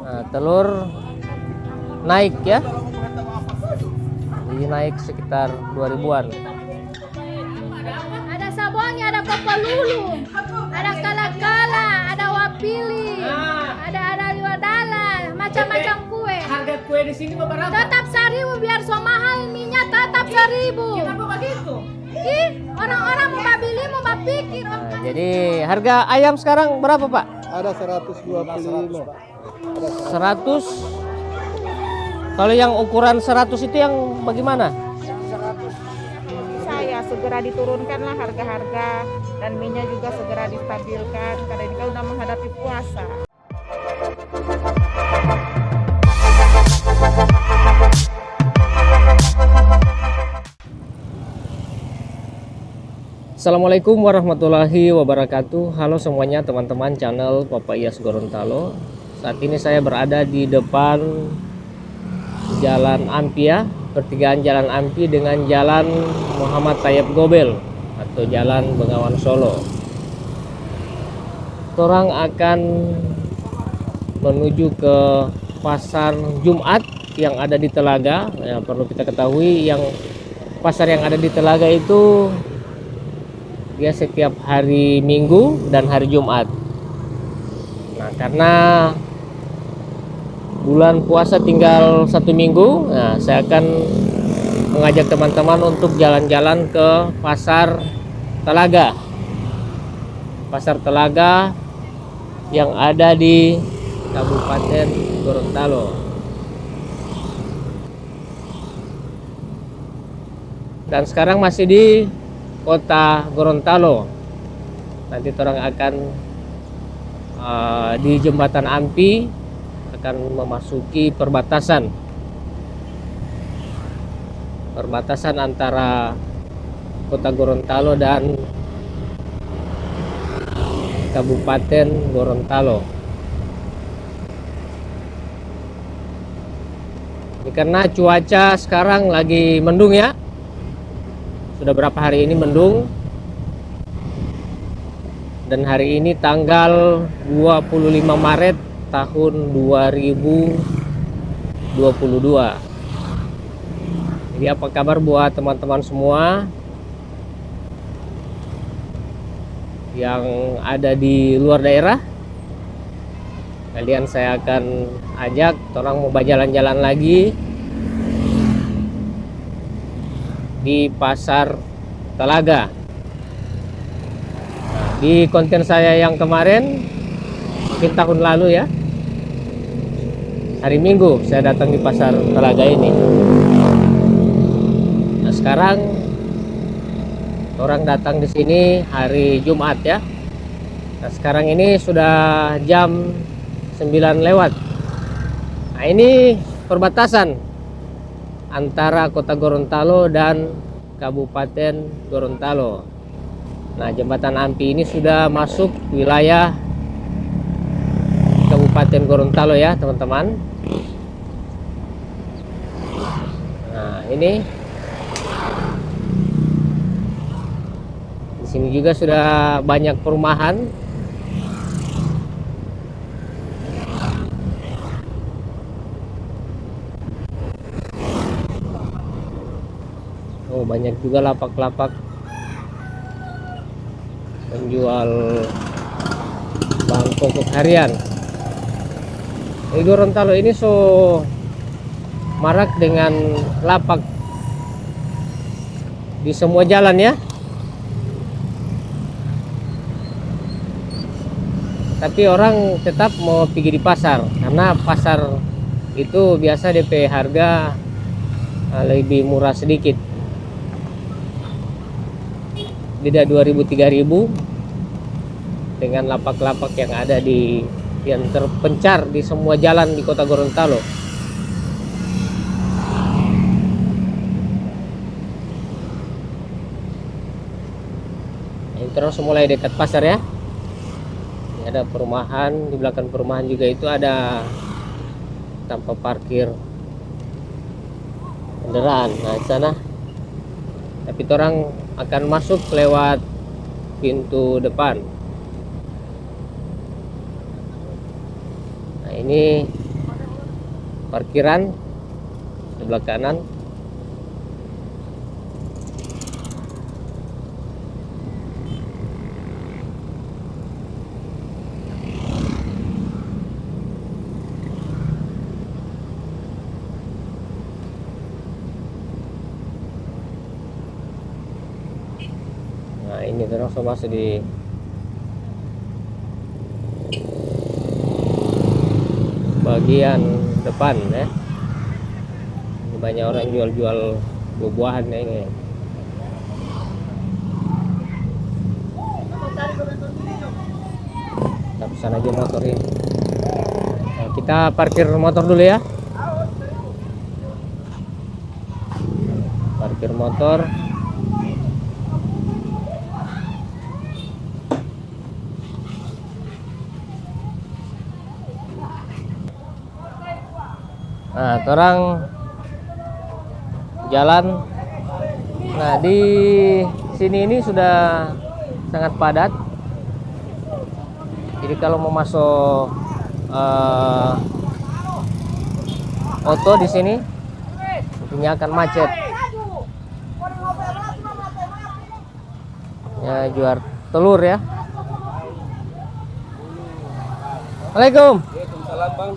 Nah, telur naik ya. Jadi naik sekitar 2000-an. Ada sabonnya, ada papalulu, ada kala-kala, ada wapili, ada liwadala, macam-macam kue. Harga kue di sini berapa? Tetap 1.000 biar so mahal minyak tetap 1.000. Kenapa begitu? Ih, orang-orang mau beli mau pikir. Nah, jadi harga ayam sekarang berapa, Pak? Ada 125. 100. Kalau yang ukuran 100 itu yang bagaimana? Saya segera diturunkanlah harga-harga dan minyak juga segera distabilkan karena ini kan udah menghadapi puasa. Assalamualaikum warahmatullahi wabarakatuh. Halo semuanya teman-teman channel Papa Iyas Gorontalo. Saat ini saya berada di depan Jalan Ampi ya, pertigaan Jalan Ampi dengan Jalan Muhammad Tayyib Gobel atau Jalan Bengawan Solo. Orang akan menuju ke pasar Jumat yang ada di Telaga. Yang perlu kita ketahui, yang pasar yang ada di Telaga itu dia setiap hari Minggu dan hari Jumat. Nah, karena bulan puasa tinggal 1 minggu, nah saya akan mengajak teman-teman untuk jalan-jalan ke pasar Telaga. Pasar Telaga yang ada di Kabupaten Gorontalo. Dan sekarang masih di Kota Gorontalo. Nanti orang akan di Jembatan Ampi akan memasuki perbatasan antara Kota Gorontalo dan Kabupaten Gorontalo. Ini karena cuaca sekarang lagi mendung ya. Sudah berapa hari ini mendung. Dan hari ini tanggal 25 Maret tahun 2022. Jadi apa kabar buat teman-teman semua yang ada di luar daerah? Kalian saya akan ajak orang mau jalan-jalan lagi di pasar Telaga. Nah, di konten saya yang kemarin mungkin tahun lalu ya, hari Minggu saya datang di pasar Telaga ini. Nah, sekarang orang datang di sini hari Jumat ya. Nah, sekarang ini sudah jam 9 lewat. Nah, ini perbatasan antara Kota Gorontalo dan Kabupaten Gorontalo. Nah, Jembatan Ampi ini sudah masuk wilayah Kabupaten Gorontalo ya, teman-teman. Nah, ini di sini juga sudah banyak perumahan. Oh, banyak juga lapak-lapak penjual bahan pokok harian. Di Gorontalo ini so marak dengan lapak di semua jalan ya. Tapi orang tetap mau pergi di pasar karena pasar itu biasa DP harga lebih murah sedikit. Beda 2000-3000 dengan lapak-lapak yang ada di yang terpencar di semua jalan di Kota Gorontalo. Ini terus mulai dekat pasar ya. Ini ada perumahan, di belakang perumahan juga itu ada tempat parkir kendaraan. Nah, di sana. Tapi orang akan masuk lewat pintu depan. Nah, ini parkiran sebelah kanan. Nah ini terus masuk di bagian depan ya. Ini banyak orang jual-jual buah-buahan ya ini. Kita pesan aja motor ini. Nah, kita parkir motor dulu ya. Parkir motor. Nah, orang jalan. Nah, di sini ini sudah sangat padat. Jadi kalau mau masuk auto di sini, tentunya akan macet. Ya, jual telur ya. Assalamualaikum. Waalaikumsalam bang.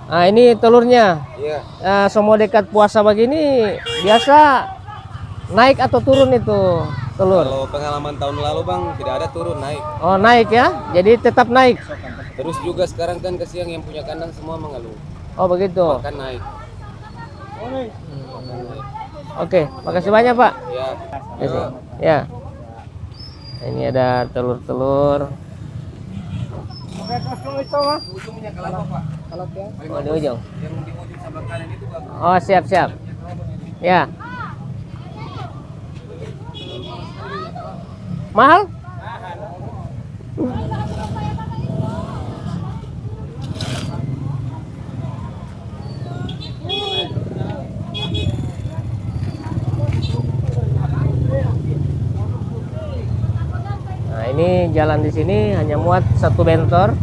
Nah, ini telurnya. Iya. Semua dekat puasa begini biasa naik atau turun itu telur? Kalau pengalaman tahun lalu bang tidak ada turun, naik. Oh, naik ya. Jadi tetap naik. Terus juga sekarang kan kesiang yang punya kandang semua mengeluh. Oh, begitu. Kan naik. Oke, makasih banyak, Pak. Ya. Ya. Ini ada telur-telur. Ujungnya kelapa pak. Oh, di ujung. Yang di ujung sebelah kanan itu bang. Oh, siap-siap. Ya. Mahal? Nah, ini jalan di sini hanya muat satu bentor.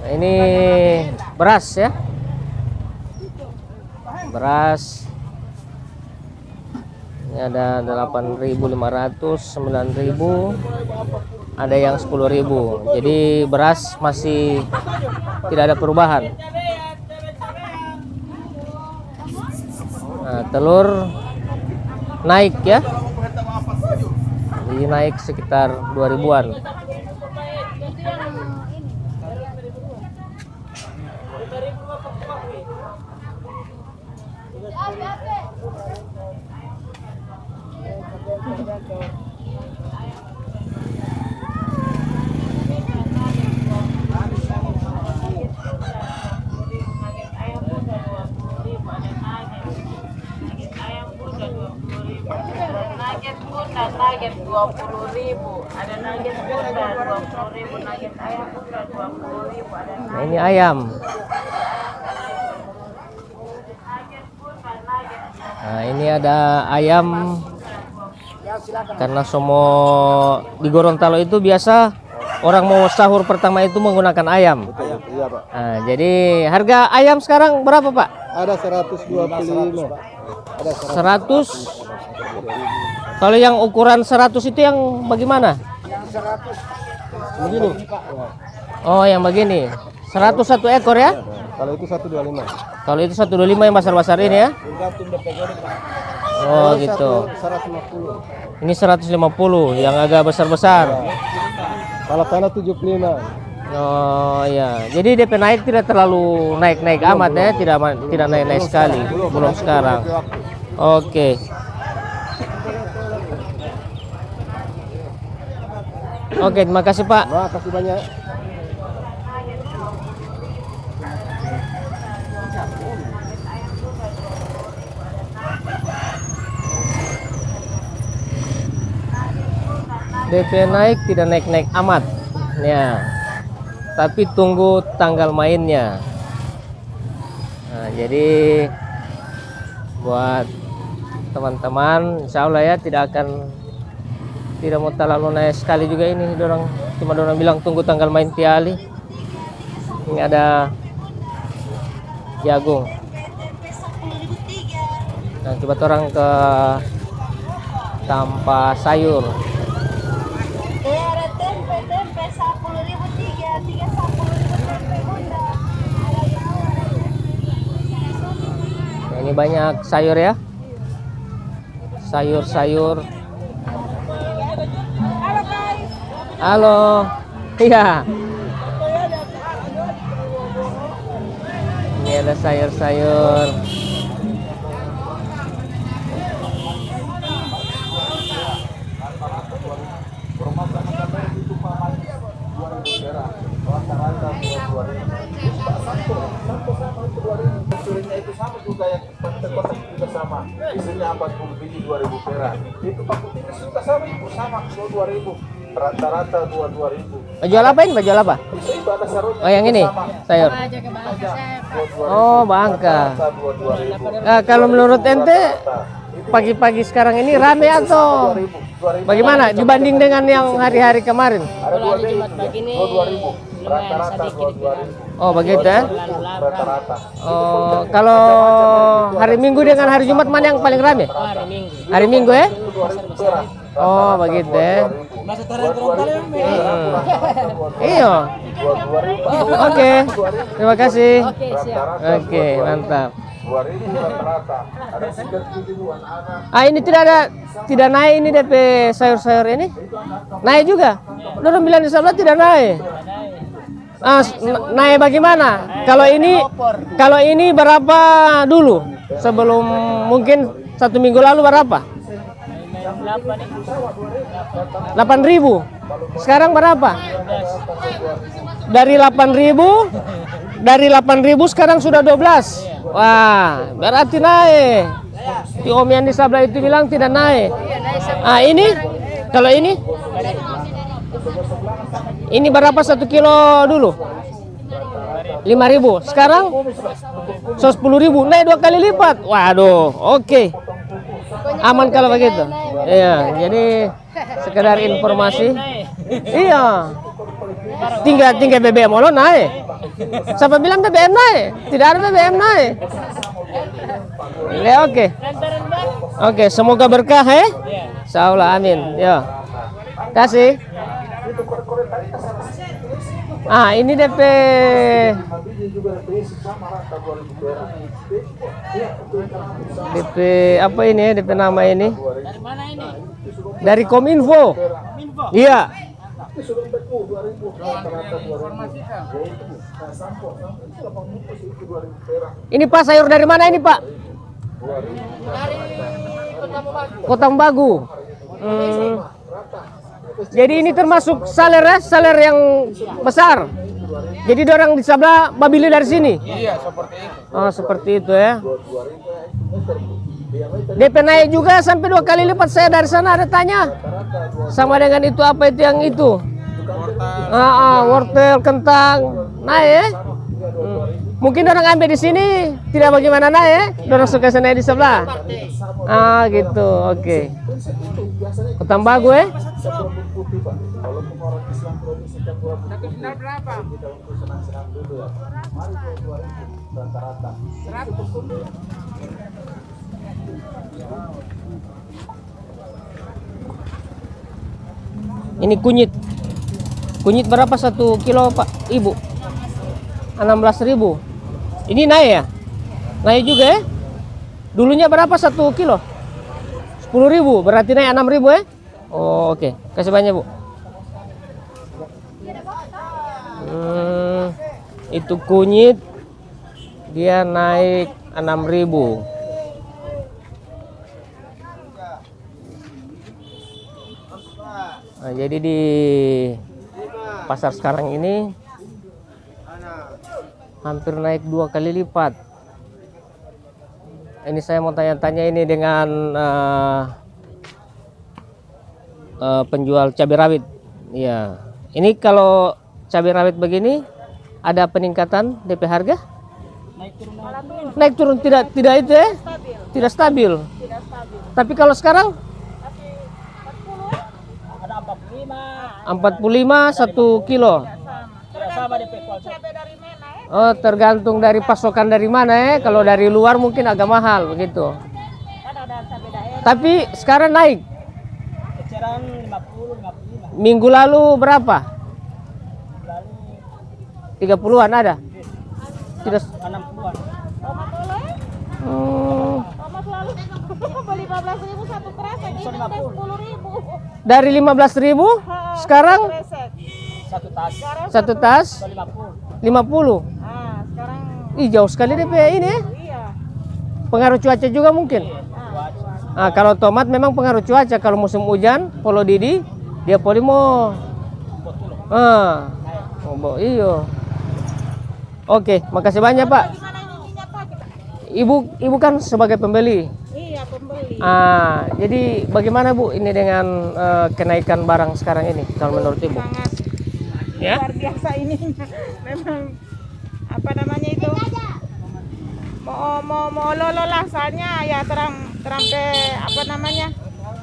Nah, ini beras ya. Beras. Ini ada 8.500, 9.000, ada yang 10.000. Jadi beras masih tidak ada perubahan. Nah, telur naik ya. Jadi naik sekitar 2.000-an. Nugget bunda nugget 20.000, ada nugget bunda 20.000, nugget ayam bunda 20.000, ada Nah, ini ayam. Nah, ini ada ayam. Karena semua di Gorontalo itu biasa orang mau sahur pertama itu menggunakan ayam. Iya pak. Nah, jadi harga ayam sekarang berapa, Pak? Ada 125. Ada 100. Kalau yang ukuran 100 itu yang bagaimana? begini. Oh, yang begini. 101 ekor ya? Kalau itu 125. Kalau itu 125 yang besar-besar ini ya? Oh, gitu. 150. Ini 150 yang agak besar-besar. Kalau tanah 75. Oh ya, jadi DP naik tidak terlalu naik-naik amat ya, tidak naik-naik sekali, belum sekarang. Oke. Oke, terima kasih Pak. Terima kasih banyak. DP naik tidak naik-naik amat, ya. Tapi tunggu tanggal mainnya. Nah, jadi buat teman-teman, insya Allah ya tidak akan Tidak mau terlalu naik sekali juga ini dorang. Cuma dorang bilang tunggu tanggal main tiali. Ini ada jagung. Nah, coba orang ke tanpa sayur. Nah, ini banyak sayur ya. Sayur-sayur. Halo. Iya. Ini ada sayur-sayur. Itu sama juga yang kotak juga sama. Isinya 40 biji 2.000 perak. Itu paketnya juga sama, itu sama 2.000. Rata-rata 2.000. Jual apa ini? Jual apa? Itu ada sarungnya. Oh, yang ini sayur. Oh, bangka. Nah, kalau menurut ente pagi-pagi sekarang ini rame atau bagaimana dibanding dengan yang hari-hari kemarin? Ada 2.000. Rata-rata 2.000. Oh, begitu ya? Rata-rata. Oh, kalau hari Minggu dengan hari Jumat mana yang paling rame? Hari Minggu ya? Oh, begitu ya. Iya. Oke. Terima kasih. Oke, mantap. 2.000 rata-rata. Ada 3 ribuan anak. Ah, ini tidak naik ini DP sayur-sayur ini? Naik juga? Dorong bilang di sebelah tidak naik. Ah, naik bagaimana? Kalau ini berapa dulu? Sebelum mungkin 1 minggu lalu berapa? 8.000. Sekarang berapa? Dari 8.000 sekarang sudah 12. Wah, berarti naik. Si Om yang di sebelah itu bilang tidak naik. Ah, ini kalau ini berapa 1 kilo dulu? 5.000. Sekarang 10.000. Naik 2 kali lipat. Waduh, oke. Aman kalau begitu. Iya, jadi sekedar informasi. Iya. Tinggal BBM lo naik. Siapa bilang BBM naik? Tidak ada BBM naik. Ya, oke. Oke, semoga berkah ya. Insyaallah, amin. Ya. Kasih. Ah, ini DP apa ini ya? DP nama ini? Dari Kominfo. Iya. Ini Pak, sayur dari mana ini Pak? Kota Bagu. Jadi ini termasuk saler ya, saler yang besar. Jadi orang di sebelah babili dari sini. Iya, seperti itu. Oh, seperti itu ya. DP naik juga sampai 2 kali lipat. Saya dari sana ada tanya. Sama dengan itu apa itu yang itu? Wortel, kentang, naik ya. Mungkin orang ambil di sini tidak bagaimana naik ya. Orang suka naik di sebelah. Ah, gitu. Oke. Kota Bagu ya. Ini kunyit. Kunyit berapa 1 kilo Pak Ibu? 16.000. Ini naik ya? Naik juga ya? Dulunya berapa 1 kilo? 10.000, berarti naik 6.000 ya? Oh, oke. Kasih banyak Bu. Itu kunyit dia naik 6.000. Nah, jadi di pasar sekarang ini hampir naik 2 kali lipat. Ini saya mau tanya-tanya ini dengan penjual cabai rawit. Iya. Ini kalau cabai rawit begini ada peningkatan DP harga? Naik turun tidak itu ya? Tidak stabil. Tapi kalau sekarang 45 1 kilo. Cabai dari mana ya? Oh, tergantung dari pasokan dari mana ya. Kalau dari luar mungkin agak mahal begitu. Kan ada cabai daerah. Tapi sekarang naik. Eceran 50, 55. Minggu lalu berapa? 30-an ada? Tidak. 60-an. Tomat dulu ya? Tomat lalu beli 15.000 satu kresek, ini udah 10.000. Dari 15.000 sekarang Kresek. Satu tas. satu tas 50. 50. Nah, sekarang Ih, jauh sekali DP ini ya. iya. Pengaruh cuaca juga mungkin. Nah, kalau tomat memang pengaruh cuaca. Kalau musim hujan, polo didi, dia polimo. Iyo. Oke, makasih banyak Pak. Gimana ininya Pak? Ibu kan sebagai pembeli. Iya, pembeli. Jadi bagaimana Bu ini dengan kenaikan barang sekarang ini kalau menurut Ibu? Sangat Ya? luar biasa ininya. Memang apa namanya itu? Mau lolo lah soalnya ya terampe apa namanya?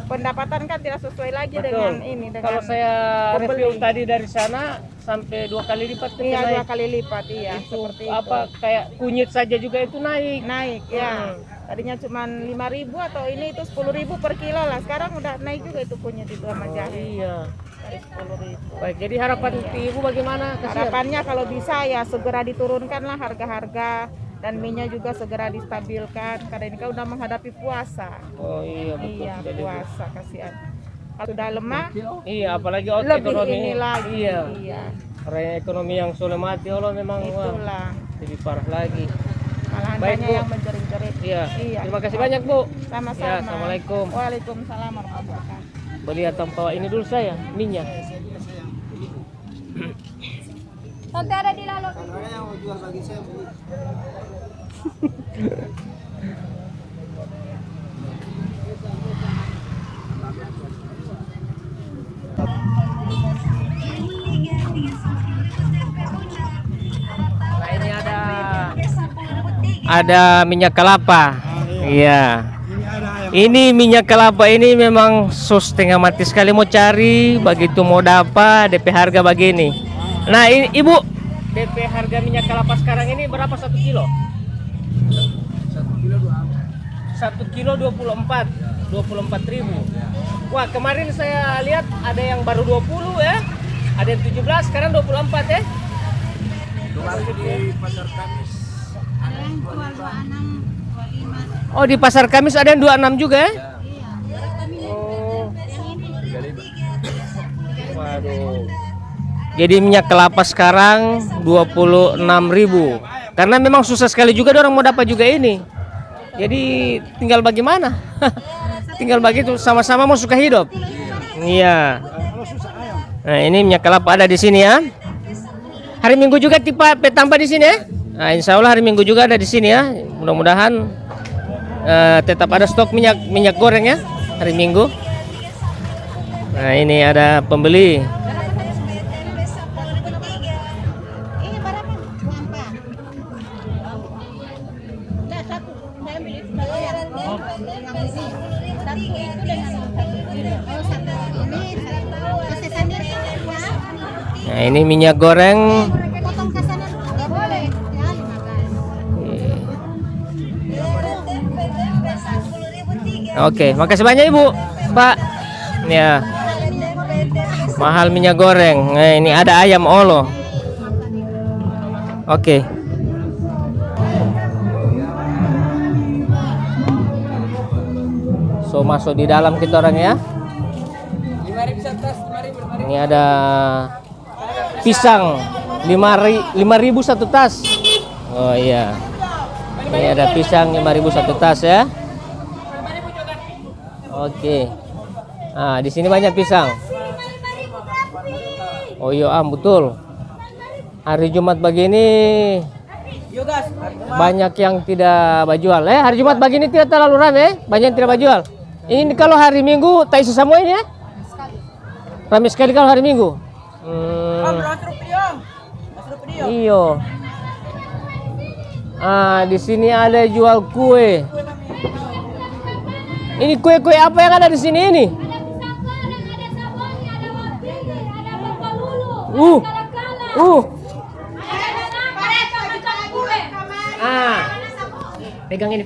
Pendapatan kan tidak sesuai lagi dengan ini dengan Kalau saya pembeli. review tadi dari sana sampai 2 kali lipat itu Iya, naik. 2 kali lipat iya Itu seperti apa kayak kunyit saja juga itu naik. naik ya. Tadinya cuma 5.000 atau ini itu 10.000 per kilo lah. Sekarang udah naik juga itu kunyit itu sama jahe. Iya. Dari 10.000. Baik, jadi harapan Ibu bagaimana? Kasihan. Harapannya kalau bisa ya segera diturunkan lah harga-harga dan minyak juga segera distabilkan karena ini kan udah menghadapi puasa. Oh iya betul. Iya, Jadi, puasa kasihan. Kalau sudah lemah iya, apalagi out lebih ekonomi. ini lagi. Iya. Iya. Karena ekonomi yang sudah mati Allah memang wah, Itulah. lebih parah lagi. Malahan Baik, banyak Bu. yang menjerit-jerit. Iya. Iya. Terima kasih banyak Bu. Sama-sama. Ya, Assalamualaikum. Waalaikumsalam warahmatullahi wabarakatuh. Beli atau bawa ini dulu saya minyak. Nanti ada di lalu. Nah, ini ada minyak kelapa. Iya. Ini minyak kelapa ini memang setengah mati sekali mau cari, begitu mau dapat DP harga begini. Nah, ini Ibu, DP harga minyak kelapa sekarang ini berapa 1 kilo? 1 kilo 24.000. Wah, kemarin saya lihat ada yang baru 20 ya. Ada yang 17, sekarang 24 ya. Oh, di pasar Kamis ada yang 26 juga ya? Oh. Waduh. Jadi minyak kelapa sekarang 26.000. Karena memang susah sekali juga orang mau dapat juga ini. Jadi tinggal bagaimana? Tinggal begitu sama-sama mau suka hidup. Iya. Nah, ini minyak kelapa ada di sini ya. Hari Minggu juga tipe tambah di sini ya. Nah, insya Allah hari Minggu juga ada di sini ya. Mudah-mudahan tetap ada stok minyak goreng ya hari Minggu. Nah, ini ada pembeli. Nah, ini minyak goreng. Potong ke sana nggak boleh. Ya 15. Oke, makasih banyak Ibu, Pak. Ya, mahal minyak goreng. Nah, ini ada ayam olo. Oke. So masuk di dalam kita orang ya. 5.000 satu tas, 5.000. Ini ada pisang 5.000 satu tas. Oh iya. Ini ada pisang 5.000 satu tas ya. Oke. Nah, di sini banyak pisang. Oh iya, betul. Hari Jumat begini banyak yang tidak berjual. Hari Jumat begini tidak terlalu ramai, banyak yang tidak berjual. Ini kalau hari Minggu tak isi semua ini ya? Ramai sekali kalau hari Minggu. Iyo. Di sini ada jual kue. Ini kue-kue apa yang ada di sini ini? Ah. Pegang ini.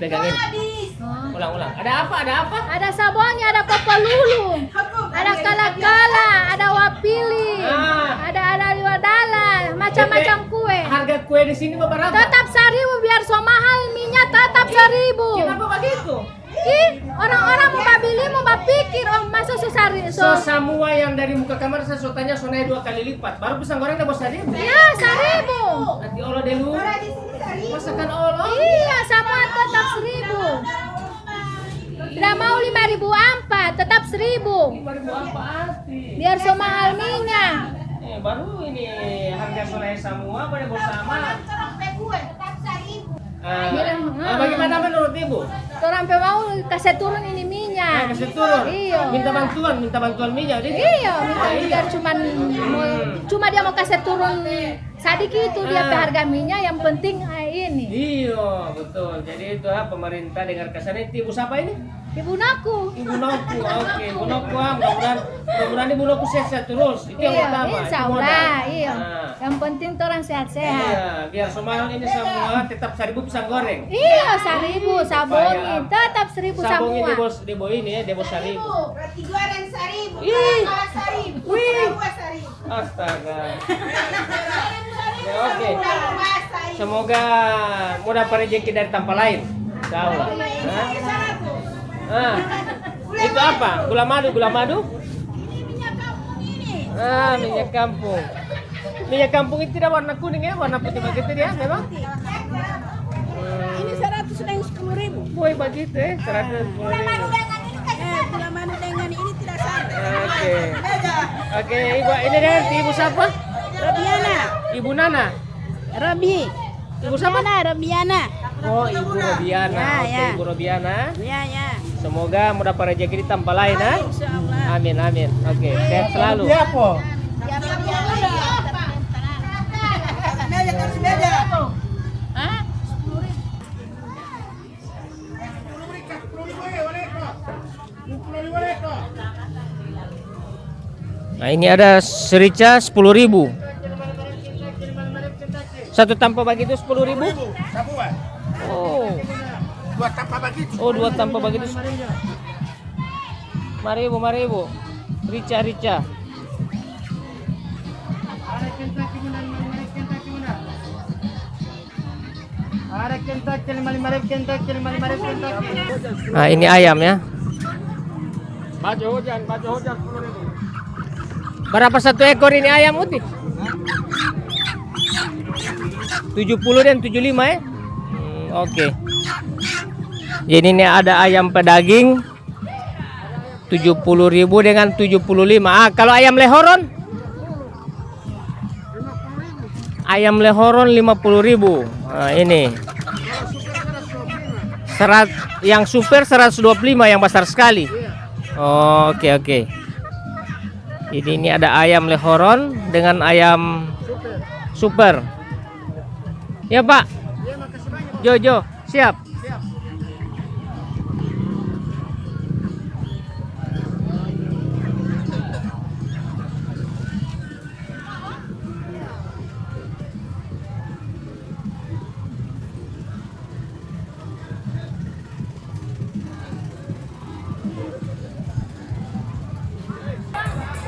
Ulang. Ada apa? Ada sabonnya, ada papalulu, ada kala-kala, ada wapili, ada liwadala, macam-macam kue. Harga kue di sini berapa? Tetap 1.000 biar so mahal minyak tetap 1.000. Kenapa begitu? Orang-orang mau beli mau pikir masuk susari. So semua yang dari muka kamar saya so tanya so naik 2 kali lipat. Baru pisang goreng udah bos 1.000. Ya 1.000. Nanti olah dulu. Masakan olah. Iya semua tetap 1.000. Tidak mau 5.000 tetap 1.000. 5.000 apa arti? Biar so mahal minyak. Baru ini harga soleh semua pada bersama. Bagaimana menurut ibu? Orang mau kasih turun ini minyak. Kasih turun. Iya. Minta bantuan minyak. Iya, biar cuma dia mau kasih turun sedikit itu dia harga minyak yang penting ini. Iya, betul. Jadi itu pemerintah dengar kesan itu ibu siapa ini? Ibu Naku. Oke, Ibu Naku, mudah-mudahan Ibu Naku sehat terus. Itu yang utama. Insya Allah, iya. Yang penting orang sehat-sehat. Iya, biar semua ini semua tetap 1.000 pisang goreng. Iya, 1.000 sabongin, tetap 1.000 Sabongin semua. di bawah ini ya, di bawah 1.000. Roti goreng 1.000, Ih. salah 1.000, Wih. buah 1.000. Astaga. Ya, oke. Buah 1.000. Semoga mudah rezeki dari tanpa lain. Insya Allah. Itu apa? Gula madu? Minyak kampung ini. Minyak kampung. Minyak kampung itu tidak warna kuning ya, warna putih begitu dia memang. Ini 100 dengan 10.000. Boy begitu 110.000. Gula madu dengan ini tidak sama. Oke, ibu ini kan ibu siapa? Robiana. Ibu Nana. Robi. Ibu siapa? Robiana. Oh, Ibu Robiana. Ya, Oke, ya. Ibu Robiana. Ya. Semoga mudah rezeki di tanpa lain ha. Insyaallah. Amin. Oke, sehat selalu. Nah, ini ada serica 10.000. Satu tanpa begitu 10.000. Oh. Dua tanpa begitu. 5.000. Rica. Nah, ini ayam ya. Baju hujan 10.000. Berapa satu ekor ini ayam Uti? 70 dan 75 ya? Oke. Jadi ini ada ayam pedaging 70.000 dengan 75. Kalau ayam lehoron? Ayam lehoron 50.000. Nah, ini. Yang super 125 yang besar sekali. Oke. Jadi ini ada ayam lehoron dengan ayam super. Ya Pak. Jojo, siap.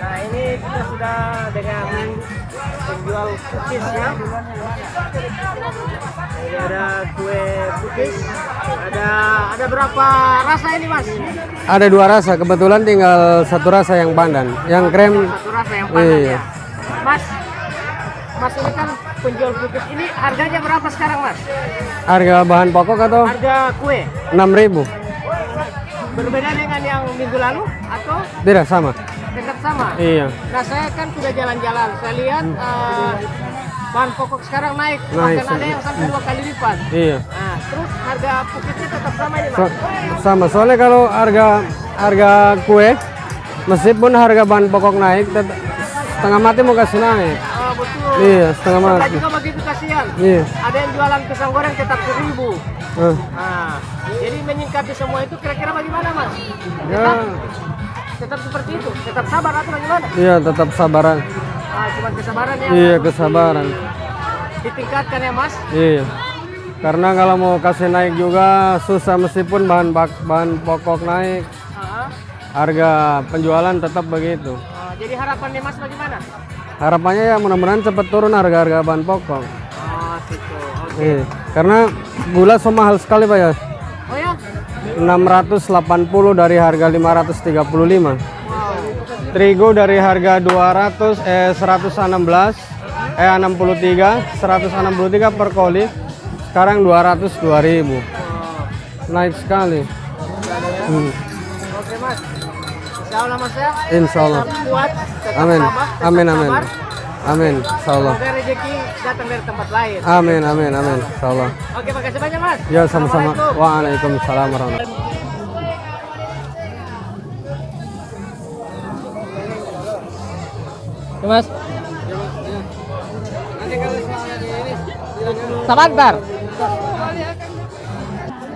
Nah, ini kita sudah dengan penjual cookies ya. Ini ada kue cookies. Ada berapa rasa ini Mas? Ada 2 rasa, kebetulan tinggal 1 rasa yang pandan, yang krem. 1 rasa yang pandan Iya. ya. Mas ini kan penjual cookies ini harganya berapa sekarang Mas? Harga bahan pokok atau Harga kue 6.000? berbeda dengan yang minggu lalu atau Tidak sama. tetap sama? Iya. Nah, saya kan sudah jalan-jalan, saya lihat bahan pokok sekarang naik, Naik, bahkan ada yang sampai 2 kali lipat. Iya. Nah, terus harga cookiesnya tetap sama ini Mas? Sama. Soalnya kalau harga kue, meskipun harga bahan pokok naik, setengah mati mau kasih naik. Oh, betul. Iya, setengah Kita mati. juga begitu kasihan. Iya. Ada yang jualan pisang goreng tetap 1.000. Eh, Nah, jadi menyingkapi semua itu kira-kira bagaimana Mas? ya, Tetap seperti itu, tetap sabar atau bagaimana? iya tetap sabaran. Cuma kesabaran ya. Iya, kesabaran. Ditingkatkan ya Mas. Iya. Karena kalau mau kasih naik juga susah meskipun bahan pokok naik, harga penjualan tetap begitu. Jadi harapannya Mas bagaimana? Harapannya ya mudah-mudahan cepat turun harga-harga bahan pokok. Gitu. Iya. Karena gula so mahal sekali Pak ya. Oh ya? 680 dari harga 535. Terigu dari harga 163 per koli, sekarang 202.000. Naik sekali. Oke Mas. Insya Allah Mas ya. Insya Allah. Tetap kuat, tetap Amin. sabar, tetap Amin, amin. sabar. Amin. Insya Allah. Semoga rezeki datang dari tempat lain. Amin, amin, amin. Insya Allah. Oke, makasih banyak Mas. Ya sama-sama. Assalamualaikum. Waalaikumsalam warahmatullahi. Mas. Sebentar.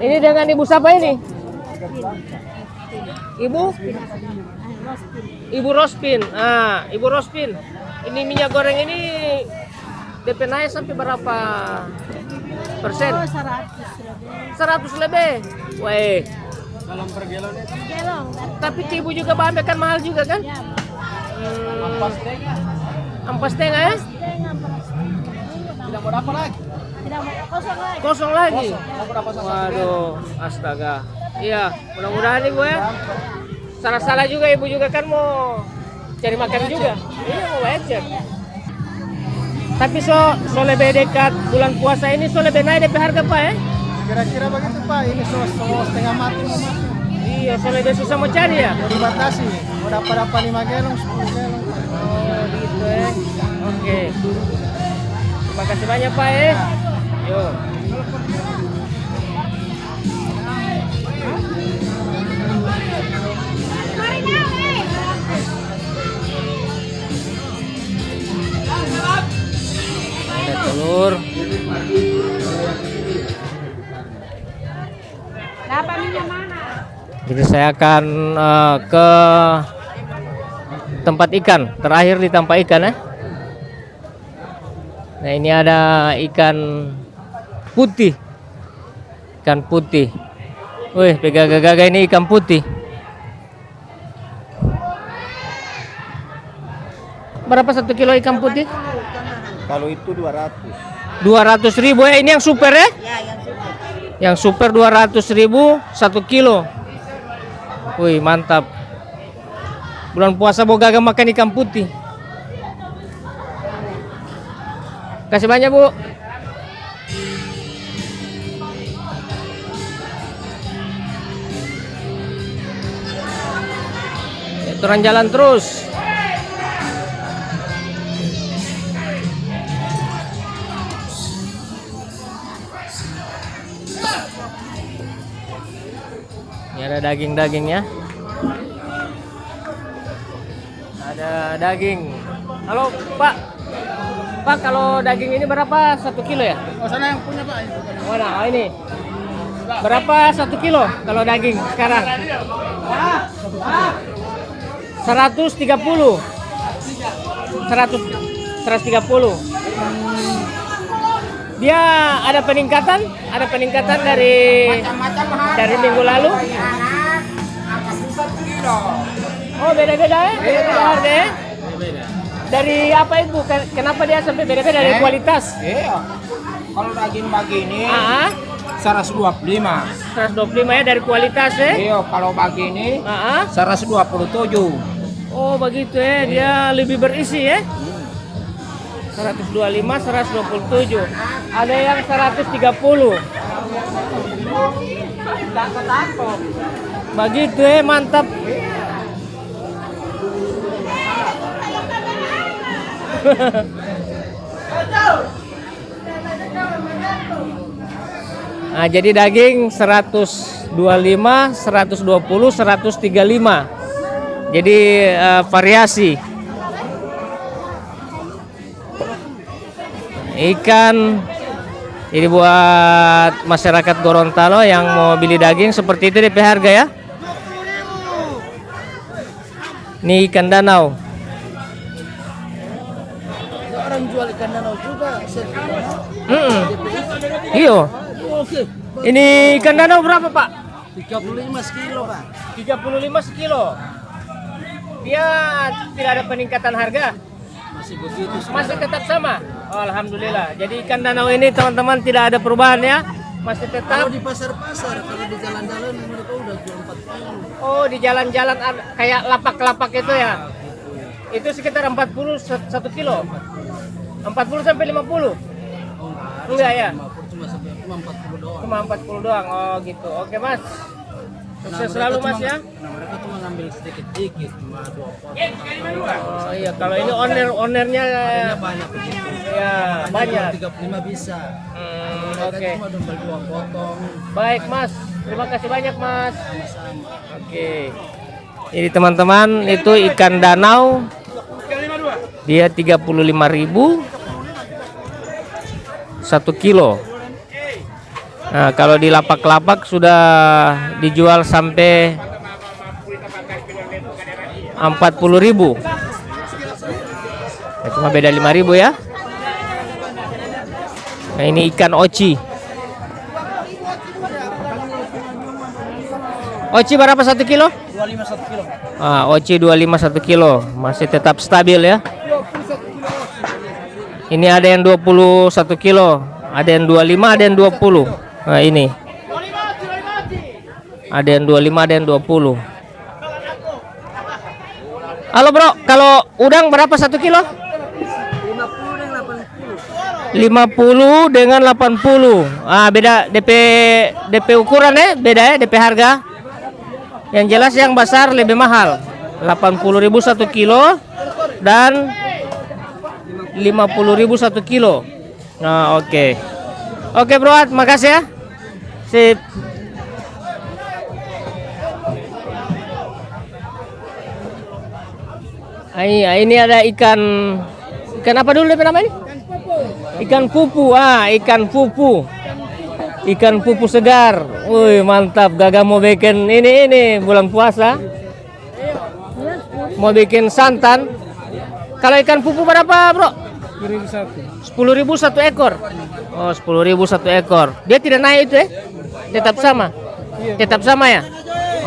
Ini dengan Ibu siapa ini? Ibu Rospin. Ibu Rospin. Ini minyak goreng ini DP naik sampai berapa persen? 100 lebih. Wah. Dalam per galon itu. Tapi Ibu juga bahan kan mahal juga kan? Ampas setengah ya? Tidak mau dapat lagi. Kosong lagi. Waduh, astaga. Iya, mudah-mudahan nih gue. Salah-salah juga Ibu juga kan mau cari makan juga. Iya, mau wajar. Tapi so lebih dekat bulan puasa ini so lebih naik DP harga Pak ya? Kira-kira begitu Pak. Ini setengah mati mau mati. Iya, so lebih susah mau cari ya? Dibatasi. Mau dapat 5 galon, 10 galon. Oh, gitu ya. Oke. Terima kasih banyak Pak ya. Yuk. Ada telur. Jadi saya akan ke tempat ikan, terakhir di tempat ikan ya. Nah ini ada ikan putih. Ikan putih. Wih, pegaga-gaga ini ikan putih. Berapa 1 kilo ikan putih? Kalau itu 200. 200.000 ya, ini yang super ya? Yang super 200.000 1 kilo. Wih, mantap. Bulan puasa boga makan ikan putih. Kasih banyak Bu. Turun jalan terus. Ini ada daging-dagingnya. Ada daging. Halo Pak. Pak, kalau daging ini berapa 1 kilo ya? Oh, sana yang punya Pak. Mana? Oh, ini. Berapa 1 kilo kalau daging sekarang? 130. 130. Dia ada peningkatan dari minggu lalu. Oh, beda-beda ya? Beda-beda harga ya? Dari apa itu? Kenapa dia sampai beda-beda dari kualitas? Iya. Kalau daging begini 125 ya dari kualitas ya? Iya, kalau begini 127. Oh begitu ya, dia lebih berisi ya? 125, 127. Ada yang 130. Begitu ya, mantap. Nah, jadi daging 125, 120, 135. Jadi variasi. Ikan ini buat masyarakat Gorontalo yang mau beli daging seperti itu DP harga ya. Ini ikan danau. orang jual ikan danau juga. Iyo. Ini ikan danau berapa, Pak? 35 kilo, Pak. 35 sekilo. Dia tidak ada peningkatan harga. Masih begitu. Masih tetap sama. Oh, alhamdulillah. Jadi ikan danau ini teman-teman tidak ada perubahan ya. Masih tetap. Kalau di pasar-pasar, kalau di jalan-jalan mereka udah jual 40. Oh, di jalan-jalan kayak lapak-lapak itu ya. Itu sekitar 40 1 kilo. 40 sampai 50. Enggak ya? Cuma 40 doang. Cuma 40 doang. Oh, gitu. Oke, Mas. Sukses selalu, Mas ya. Nah, mereka cuma ngambil sedikit-sedikit, cuma 2 pot. Oh iya, kalau ini ownernya Banyak begitu. ya banyak. 35 bisa. Mereka Oke. cuma domel 2 potong. Baik, Mas. Terima kasih banyak, Mas. Oke. Jadi teman-teman, itu ikan danau. Dia 35.000 1 kilo. Nah, kalau di lapak-lapak sudah dijual sampai 40.000. Nah, cuma beda 5.000 ya. Nah, ini ikan oci. Oci berapa 1 kilo? 25 1 kilo. Oci 25 1 kilo. Masih tetap stabil ya. Ini ada yang 21 kilo, ada yang 25, ada yang 20. Nah, ini. Ada yang 25, ada yang 20. Halo, Bro. Kalau udang berapa 1 kilo? 50 dengan 80. Beda DP ukuran ya, beda ya DP harga. Yang jelas yang besar lebih mahal. 80.000 1 kilo dan 50.000 1 kilo. Nah, oke. Oke, Bro, makasih ya. Sip. Ini ada ikan apa dulu namanya? Ikan pupu. Ikan pupu. Ikan pupu segar. Wih, mantap. Gaga mau bikin ini bulan puasa. Mau bikin santan. Kalau ikan pupu berapa, Bro? 10.000 1 ekor. Oh, 10.000 1 ekor. Dia tidak naik itu ya? Tetap sama. Tetap sama ya?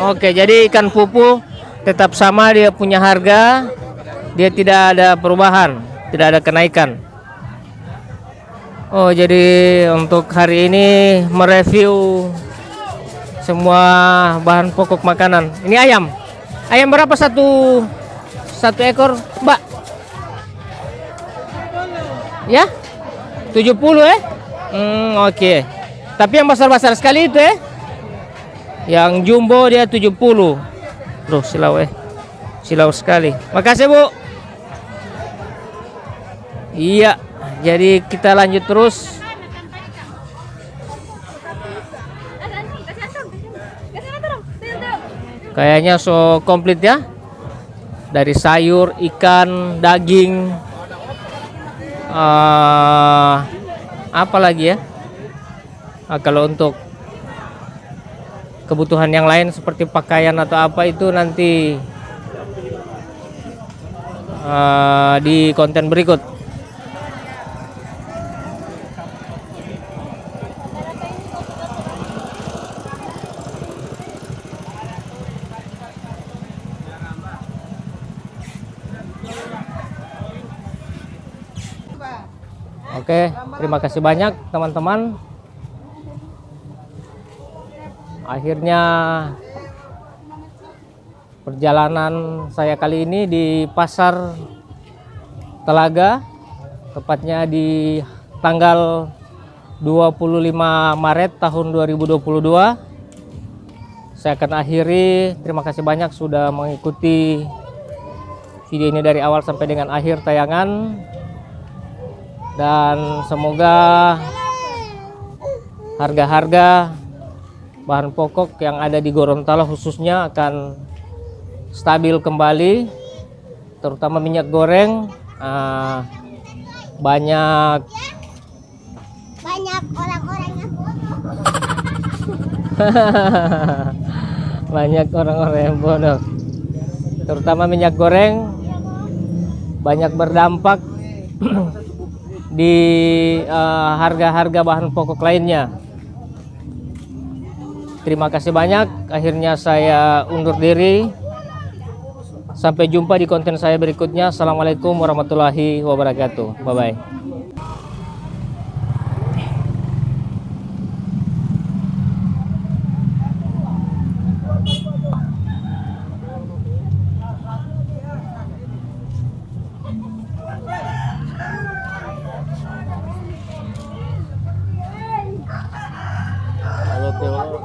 Oke, jadi ikan pupu tetap sama, dia punya harga. Dia tidak ada perubahan, tidak ada kenaikan. Oh, jadi untuk hari ini mereview semua bahan pokok makanan. Ini ayam. Ayam berapa satu ekor, Mbak? Ya? 70 ya? Oke. Tapi yang besar-besar sekali itu ya? Yang jumbo dia 70. Loh, silau sekali. Makasih, Bu. Iya, jadi kita lanjut terus. Kayaknya so komplit ya. Dari sayur, ikan, daging, apa lagi ya? Kalau untuk kebutuhan yang lain seperti pakaian atau apa itu nanti di konten berikut. Oke, terima kasih banyak teman-teman. Akhirnya perjalanan saya kali ini di Pasar Telaga, tepatnya di tanggal 25 Maret tahun 2022. Saya akan akhiri. Terima kasih banyak sudah mengikuti video ini dari awal sampai dengan akhir tayangan. Dan semoga harga-harga bahan pokok yang ada di Gorontalo khususnya akan stabil kembali, terutama minyak goreng. Banyak orang-orangnya. Banyak orang-orang yang bodoh, terutama minyak goreng banyak berdampak di harga-harga bahan pokok lainnya. Terima kasih banyak. Akhirnya saya undur diri. Sampai jumpa di konten saya berikutnya. Assalamualaikum warahmatullahi wabarakatuh. Bye-bye. Kalau